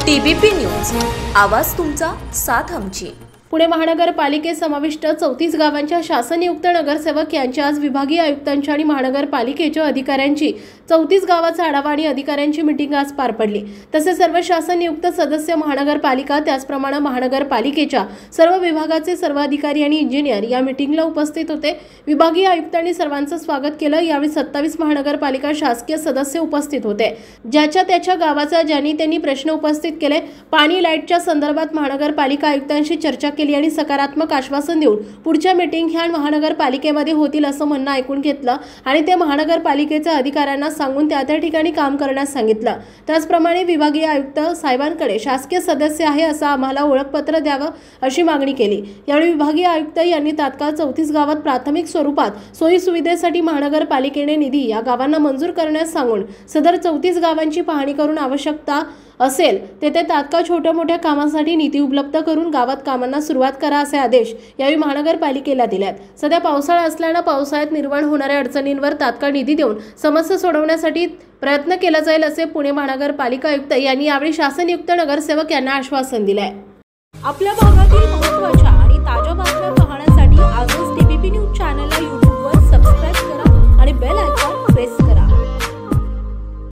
TBP news, आवाज तुमचा, साथ आमची। पुणे महानगरपालिकेत समाविष्ट 34 गावांच्या शासनयुक्त नगरसेवक यांच्या आज विभागीय आयुक्तांच्या आणि महानगरपालिकेच्या अधिकाऱ्यांची 34 गावाचा आढावा आणि अधिकाऱ्यांची मीटिंग आज पार पडली। तसेच सर्व शासनयुक्त सदस्य महानगरपालिका त्याचप्रमाणे महानगरपालिकेच्या सर्व विभागाचे सर्व अधिकारी आणि इंजिनियर या मीटिंगला उपस्थित होते। विभागीय आयुक्तांनी सर्वांचं स्वागत केलं। यावेळी 27 महानगरपालिका शासकीय सदस्य उपस्थित होते। ज्याच्या त्याच्या गावाचा ज्यांनी त्यांनी प्रश्न उपस्थित केले। पाणी लाईटच्या संदर्भात महानगरपालिका आयुक्तांशी चर्चा आणि सकारात्मक आश्वासन देऊन पुढच्या मीटिंग ह्या महानगरपालिकेमध्ये होतील असं म्हणणं ऐकून घेतलं आणि ते महानगरपालिकेच्या अधिकाऱ्यांना सांगून त्या ठिकाणी काम करण्यास सांगितलं। त्याचप्रमाणे विभागीय आयुक्त साहेबांकडे शासकीय सदस्य आहे असं आम्हाला ओळखपत्र द्यावं अशी मागणी केली। यावेळी विभागीय आयुक्त यांनी तात्काळ 34 गावात प्राथमिक स्वरूपात सोयी सुविधेसाठी महानगरपालिकेने निधी या गावांना मंजूर करण्यास सांगून सदर 34 गावांची पाहणी करून आवश्यकता असेल तेथे तात्काळ छोट्या मोठ्या कामांसाठी निधी उपलब्ध करून गावात कामांना सुरुवात करा असे आदेश यावेळी महानगरपालिकेला दिलेत। सध्या पावसाळा असल्याने पावसाळ्यात निर्माण होणाऱ्या अडचणींवर तात्काळ निधी देऊन समस्या सोडवण्यासाठी प्रयत्न केला जाईल असे पुणे महानगरपालिका आयुक्त यांनी यावेळी शासनयुक्त नगरसेवक यांना आश्वासन दिले। आपल्या भागातील